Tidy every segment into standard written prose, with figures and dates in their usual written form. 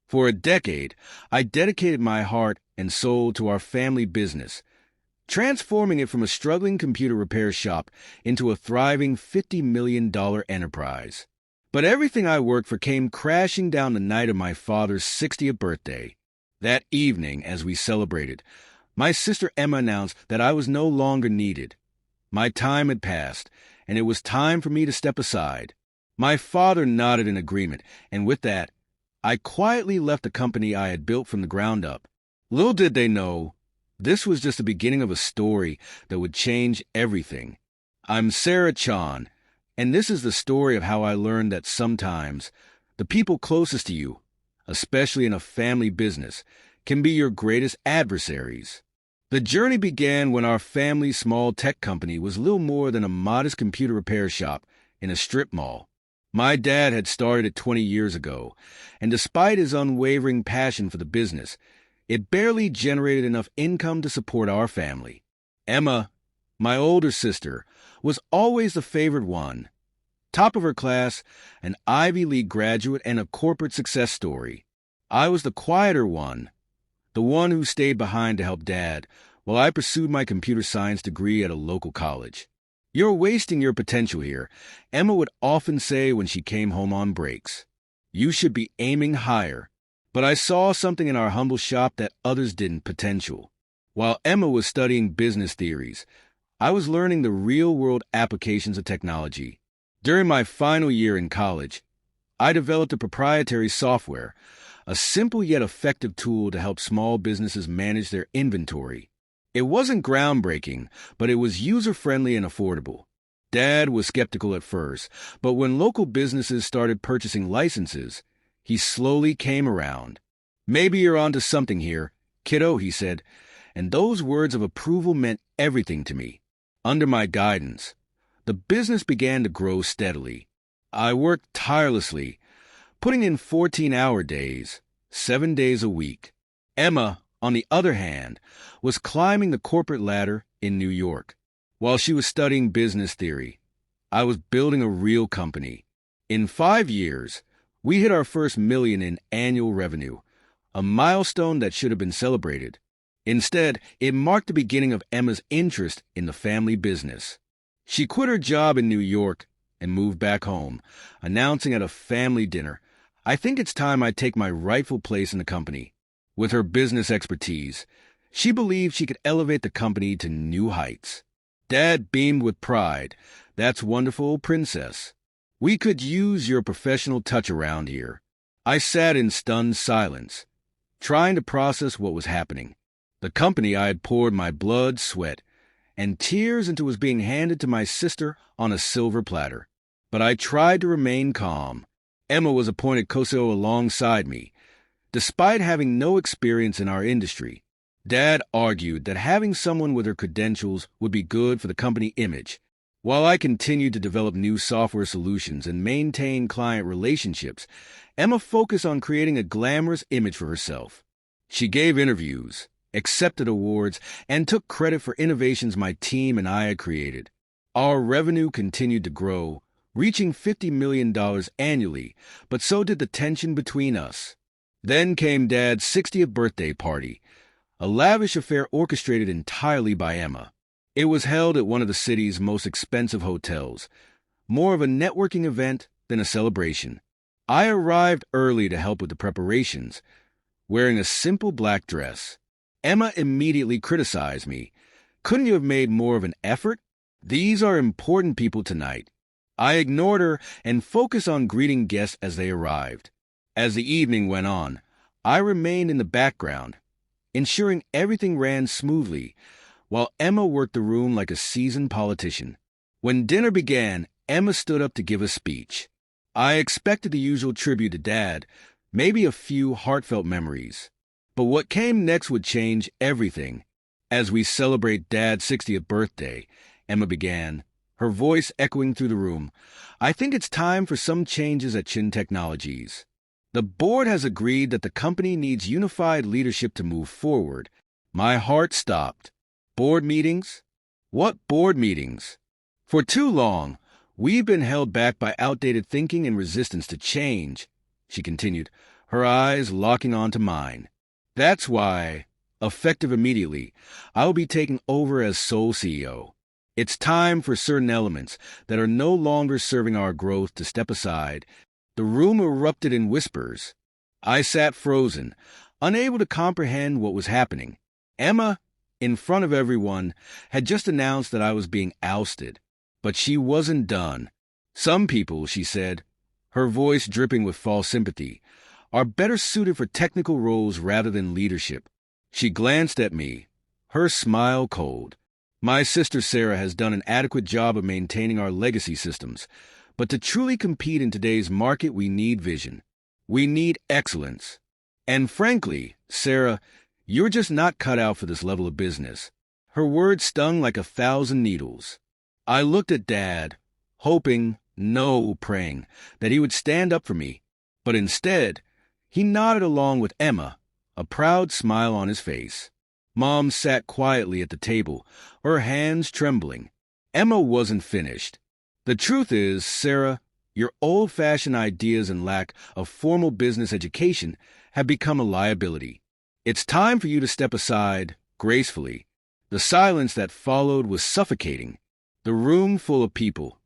For a decade, I dedicated my heart and soul to our family business, transforming it from a struggling computer repair shop into a thriving $50 million enterprise. But everything I worked for came crashing down the night of my father's 60th birthday. That evening, as we celebrated, my sister Emma announced that I was no longer needed. My time had passed, and it was time for me to step aside. My father nodded in agreement, and with that, I quietly left the company I had built from the ground up. Little did they know, this was just the beginning of a story that would change everything. I'm Sarah Chan, and this is the story of how I learned that sometimes the people closest to you, especially in a family business, can be your greatest adversaries. The journey began when our family's small tech company was little more than a modest computer repair shop in a strip mall. My dad had started it 20 years ago, and despite his unwavering passion for the business, it barely generated enough income to support our family. Emma, my older sister, was always the favored one. Top of her class, an Ivy League graduate and a corporate success story. I was the quieter one, the one who stayed behind to help Dad, while I pursued my computer science degree at a local college. "You're wasting your potential here," Emma would often say when she came home on breaks. "You should be aiming higher." But I saw something in our humble shop that others didn't: potential. While Emma was studying business theories, I was learning the real-world applications of technology. During my final year in college, I developed a proprietary software, a simple yet effective tool to help small businesses manage their inventory. It wasn't groundbreaking, but it was user-friendly and affordable. Dad was skeptical at first, but when local businesses started purchasing licenses, he slowly came around. "Maybe you're onto something here, kiddo," he said, and those words of approval meant everything to me. Under my guidance, the business began to grow steadily. I worked tirelessly, putting in 14-hour days, 7 days a week. Emma, on the other hand, was climbing the corporate ladder in New York. While she was studying business theory, I was building a real company. In 5 years, we hit our first million in annual revenue, a milestone that should have been celebrated. Instead, it marked the beginning of Emma's interest in the family business. She quit her job in New York and moved back home, announcing at a family dinner, "I think it's time I take my rightful place in the company." With her business expertise, she believed she could elevate the company to new heights. Dad beamed with pride. "That's wonderful, princess. We could use your professional touch around here." I sat in stunned silence, trying to process what was happening. The company I had poured my blood, sweat, and tears into was being handed to my sister on a silver platter. But I tried to remain calm. Emma was appointed co-CEO alongside me, despite having no experience in our industry. Dad argued that having someone with her credentials would be good for the company image. While I continued to develop new software solutions and maintain client relationships, Emma focused on creating a glamorous image for herself. She gave interviews, accepted awards, and took credit for innovations my team and I had created. Our revenue continued to grow, reaching $50 million annually, but so did the tension between us. Then came Dad's 60th birthday party, a lavish affair orchestrated entirely by Emma. It was held at one of the city's most expensive hotels, more of a networking event than a celebration. I arrived early to help with the preparations, wearing a simple black dress. Emma immediately criticized me. "Couldn't you have made more of an effort? These are important people tonight." I ignored her and focused on greeting guests as they arrived. As the evening went on, I remained in the background, ensuring everything ran smoothly, while Emma worked the room like a seasoned politician. When dinner began, Emma stood up to give a speech. I expected the usual tribute to Dad, maybe a few heartfelt memories. But what came next would change everything. "As we celebrate Dad's 60th birthday," Emma began, her voice echoing through the room, "I think it's time for some changes at Chin Technologies. The board has agreed that the company needs unified leadership to move forward." My heart stopped. "Board meetings? What board meetings? For too long, we've been held back by outdated thinking and resistance to change," she continued, her eyes locking onto mine. That's why, effective immediately, I will be taking over as sole CEO. It's time for certain elements that are no longer serving our growth to step aside. The room erupted in whispers. I sat frozen, unable to comprehend what was happening. Emma, in front of everyone, had just announced that I was being ousted. But she wasn't done. Some people, she said, her voice dripping with false sympathy, are better suited for technical roles rather than leadership. She glanced at me, her smile cold. My sister Sarah has done an adequate job of maintaining our legacy systems, but to truly compete in today's market, we need vision. We need excellence. And frankly, Sarah, you're just not cut out for this level of business. Her words stung like 1,000 needles. I looked at Dad, hoping, no, praying, that he would stand up for me. But instead, he nodded along with Emma, a proud smile on his face. Mom sat quietly at the table, her hands trembling. Emma wasn't finished. The truth is, Sarah, your old-fashioned ideas and lack of formal business education have become a liability. It's time for you to step aside, gracefully. The silence that followed was suffocating. The room full of people,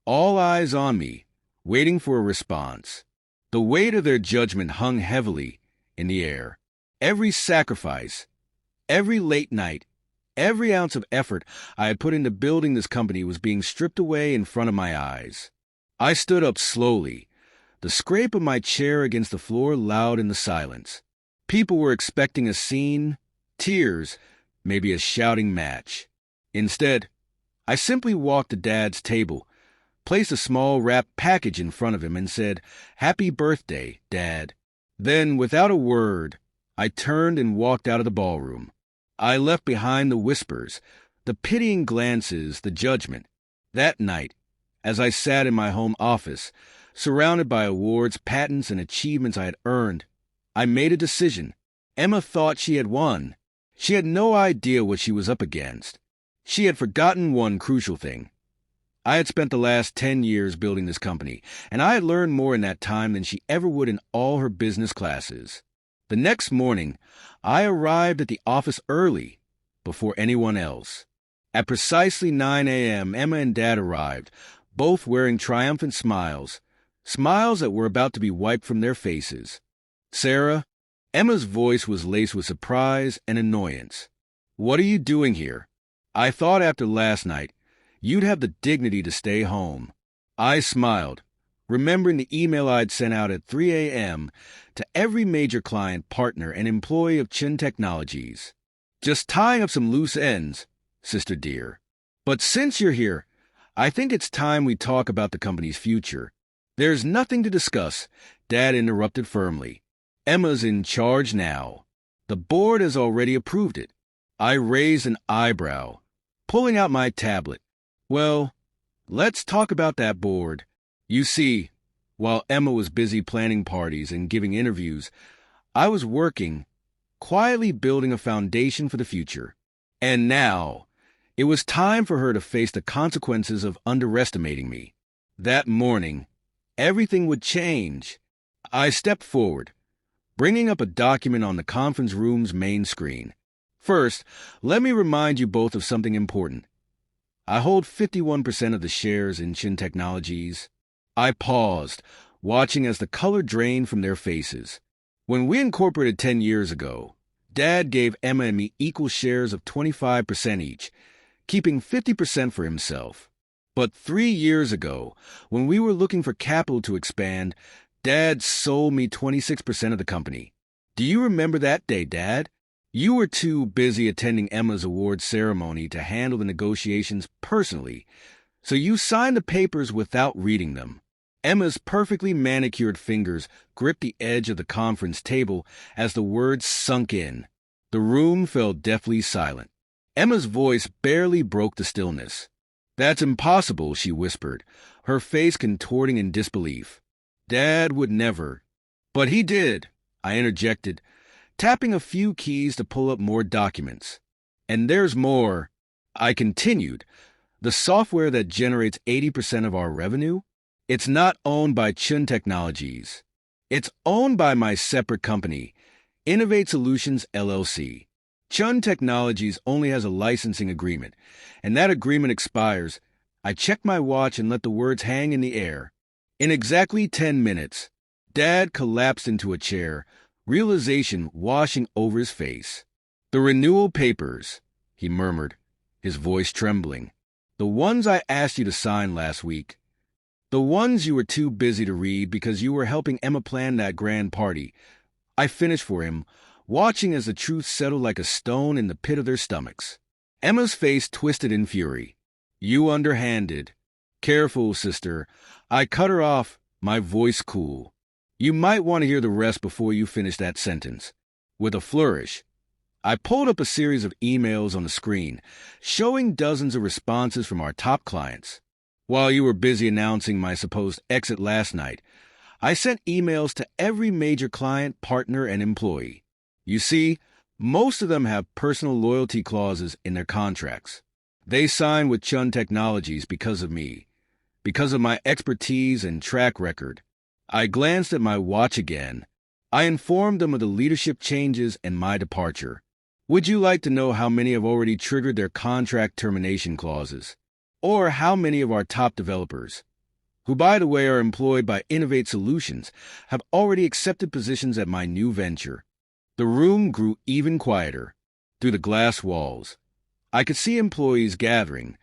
all eyes on me, waiting for a response. The weight of their judgment hung heavily in the air. Every sacrifice, every late night, every ounce of effort I had put into building this company was being stripped away in front of my eyes. I stood up slowly, the scrape of my chair against the floor loud in the silence. People were expecting a scene, tears, maybe a shouting match. Instead, I simply walked to Dad's table, placed a small wrapped package in front of him, and said, "Happy birthday, Dad." Then, without a word, I turned and walked out of the ballroom. I left behind the whispers, the pitying glances, the judgment. That night, as I sat in my home office, surrounded by awards, patents, and achievements I had earned, I made a decision. Emma thought she had won. She had no idea what she was up against. She had forgotten one crucial thing. I had spent the last 10 years building this company, and I had learned more in that time than she ever would in all her business classes. The next morning, I arrived at the office early, before anyone else. At precisely 9 a.m., Emma and Dad arrived, both wearing triumphant smiles, smiles that were about to be wiped from their faces. "Sarah," Emma's voice was laced with surprise and annoyance. "What are you doing here? I thought after last night, you'd have the dignity to stay home." I smiled, remembering the email I'd sent out at 3 a.m. to every major client, partner, and employee of Chin Technologies. "Just tying up some loose ends, sister dear. But since you're here, I think it's time we talk about the company's future." "There's nothing to discuss," Dad interrupted firmly. "Emma's in charge now. The board has already approved it." I raised an eyebrow, pulling out my tablet. "Well, let's talk about that board." You see, while Emma was busy planning parties and giving interviews, I was working, quietly building a foundation for the future. And now, it was time for her to face the consequences of underestimating me. That morning, everything would change. I stepped forward, bringing up a document on the conference room's main screen. "First, let me remind you both of something important. I hold 51% of the shares in Chin Technologies." I paused, watching as the color drained from their faces. "When we incorporated 10 years ago, Dad gave Emma and me equal shares of 25% each, keeping 50% for himself. But 3 years ago, when we were looking for capital to expand, Dad sold me 26% of the company. Do you remember that day, Dad? You were too busy attending Emma's award ceremony to handle the negotiations personally, so you signed the papers without reading them." Emma's perfectly manicured fingers gripped the edge of the conference table as the words sunk in. The room fell deathly silent. Emma's voice barely broke the stillness. "That's impossible," she whispered, her face contorting in disbelief. "Dad would never." "But he did," I interjected, tapping a few keys to pull up more documents. "And there's more," I continued. "The software that generates 80% of our revenue? It's not owned by Chin Technologies. It's owned by my separate company, Innovate Solutions LLC. Chun Technologies only has a licensing agreement, and that agreement expires. I checked my watch and let the words hang in the air. In exactly 10 minutes, Dad collapsed into a chair, realization washing over his face. "The renewal papers," he murmured, his voice trembling. "The ones I asked you to sign last week. The ones you were too busy to read because you were helping Emma plan that grand party." I finished for him, watching as the truth settled like a stone in the pit of their stomachs. Emma's face twisted in fury. "You underhanded." "Careful, sister." I cut her off, my voice cool. "You might want to hear the rest before you finish that sentence." With a flourish, I pulled up a series of emails on the screen, showing dozens of responses from our top clients. While you were busy announcing my supposed exit last night, I sent emails to every major client, partner, and employee. You see, most of them have personal loyalty clauses in their contracts. They sign with Chun Technologies because of me, because of my expertise and track record. I glanced at my watch again. I informed them of the leadership changes and my departure. Would you like to know how many have already triggered their contract termination clauses? Or how many of our top developers, who by the way are employed by Innovate Solutions, have already accepted positions at my new venture? The room grew even quieter. Through the glass walls, I could see employees gathering,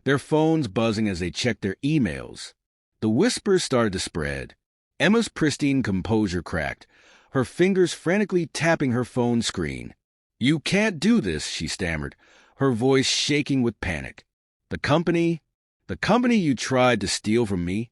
their phones buzzing as they checked their emails. The whispers started to spread. Emma's pristine composure cracked, her fingers frantically tapping her phone screen. "You can't do this," she stammered, her voice shaking with panic. The company you tried to steal from me?"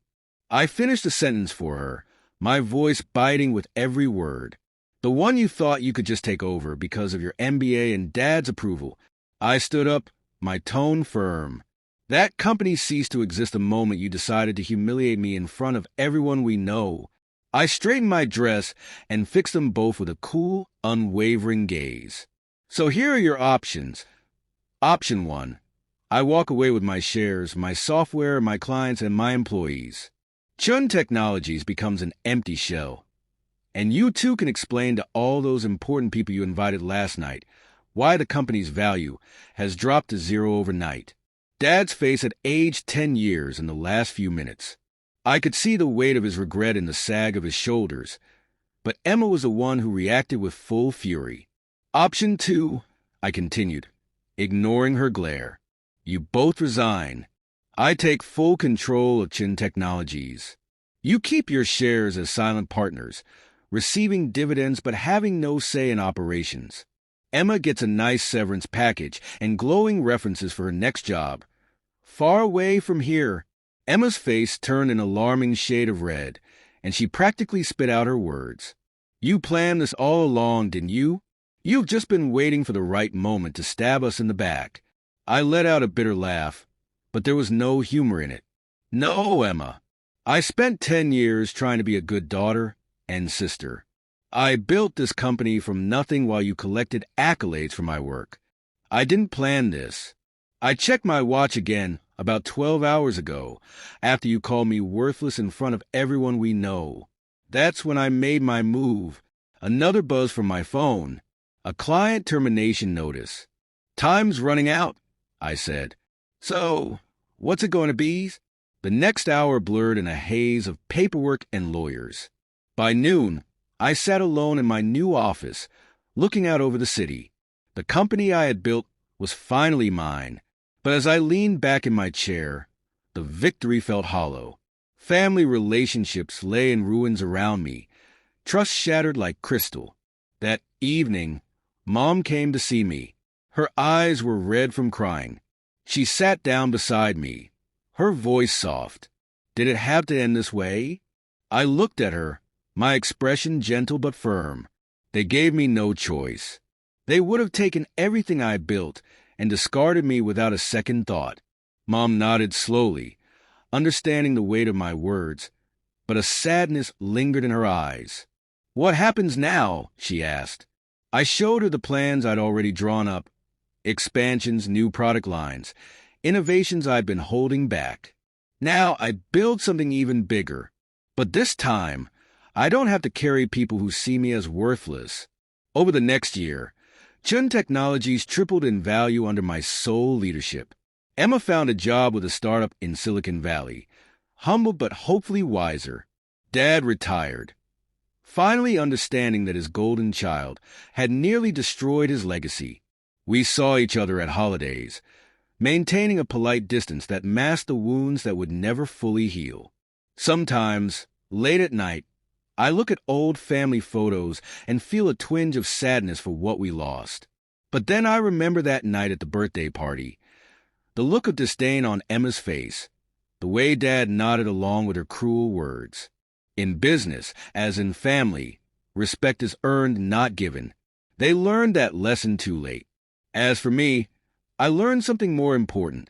I finished the sentence for her, my voice biting with every word. "The one you thought you could just take over because of your MBA and Dad's approval." I stood up, my tone firm. "That company ceased to exist the moment you decided to humiliate me in front of everyone we know." I straightened my dress and fixed them both with a cool, unwavering gaze. "So here are your options. Option 1. I walk away with my shares, my software, my clients, and my employees. Chun Technologies becomes an empty shell. And you too can explain to all those important people you invited last night why the company's value has dropped to zero overnight." Dad's face had aged 10 years in the last few minutes. I could see the weight of his regret in the sag of his shoulders, but Emma was the one who reacted with full fury. "Option 2, I continued, ignoring her glare. "You both resign. I take full control of Chun Technologies. You keep your shares as silent partners, receiving dividends but having no say in operations. Emma gets a nice severance package and glowing references for her next job. Far away from here." Emma's face turned an alarming shade of red, and she practically spit out her words. "You planned this all along, didn't you? You've just been waiting for the right moment to stab us in the back." I let out a bitter laugh, but there was no humor in it. "No, Emma. I spent 10 years trying to be a good daughter and sister. I built this company from nothing while you collected accolades for my work. I didn't plan this. I checked my watch again about 12 hours ago, after you called me worthless in front of everyone we know. That's when I made my move." Another buzz from my phone. A client termination notice. "Time's running out," I said. "So, what's it going to be?" The next hour blurred in a haze of paperwork and lawyers. By noon, I sat alone in my new office, looking out over the city. The company I had built was finally mine, but as I leaned back in my chair, the victory felt hollow. Family relationships lay in ruins around me, trust shattered like crystal. That evening, Mom came to see me. Her eyes were red from crying. She sat down beside me, her voice soft. "Did it have to end this way?" I looked at her, my expression gentle but firm. They gave me no choice. They would have taken everything I built and discarded me without a second thought. Mom nodded slowly, understanding the weight of my words, but a sadness lingered in her eyes. "What happens now?" she asked. I showed her the plans I'd already drawn up. Expansions, new product lines, innovations I'd been holding back. Now I build something even bigger. But this time, I don't have to carry people who see me as worthless. Over the next year, Chun Technologies tripled in value under my sole leadership. Emma found a job with a startup in Silicon Valley, humble but hopefully wiser. Dad retired, finally understanding that his golden child had nearly destroyed his legacy. We saw each other at holidays, maintaining a polite distance that masked the wounds that would never fully heal. Sometimes, late at night, I look at old family photos and feel a twinge of sadness for what we lost. But then I remember that night at the birthday party, the look of disdain on Emma's face, the way Dad nodded along with her cruel words. In business, as in family, respect is earned, not given. They learned that lesson too late. As for me, I learned something more important.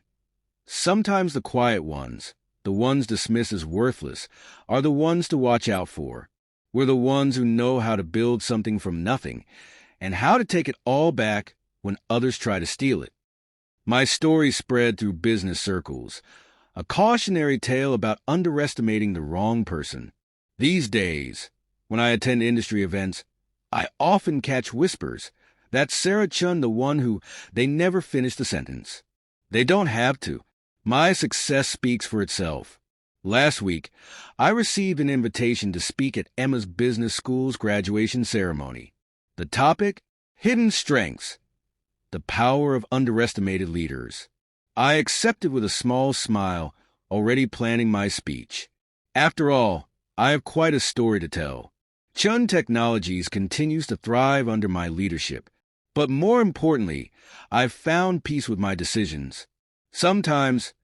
Sometimes the quiet ones, the ones dismissed as worthless, are the ones to watch out for. We're the ones who know how to build something from nothing and how to take it all back when others try to steal it. My story spread through business circles, a cautionary tale about underestimating the wrong person. These days, when I attend industry events, I often catch whispers. That's Sarah Chun, the one who they never finish the sentence. They don't have to. My success speaks for itself. Last week, I received an invitation to speak at Emma's Business School's graduation ceremony. The topic? Hidden Strengths. The Power of Underestimated Leaders. I accepted with a small smile, already planning my speech. After all, I have quite a story to tell. Chun Technologies continues to thrive under my leadership. But more importantly, I've found peace with my decisions. Sometimes,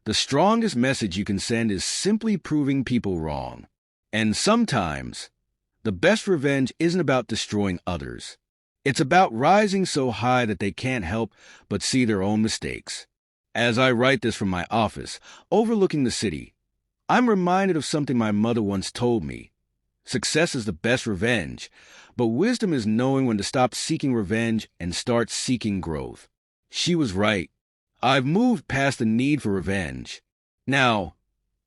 the strongest message you can send is simply proving people wrong. And sometimes, the best revenge isn't about destroying others. It's about rising so high that they can't help but see their own mistakes. As I write this from my office, overlooking the city, I'm reminded of something my mother once told me. Success is the best revenge, but wisdom is knowing when to stop seeking revenge and start seeking growth. She was right. I've moved past the need for revenge. Now,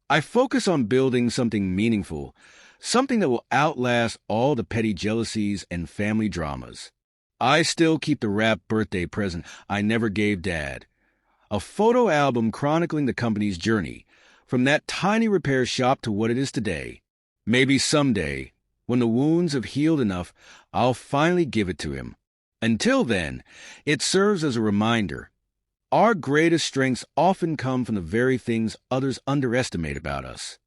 I focus on building something meaningful, something that will outlast all the petty jealousies and family dramas. I still keep the wrapped birthday present I never gave Dad, a photo album chronicling the company's journey, from that tiny repair shop to what it is today. Maybe someday, when the wounds have healed enough, I'll finally give it to him. Until then, it serves as a reminder. Our greatest strengths often come from the very things others underestimate about us.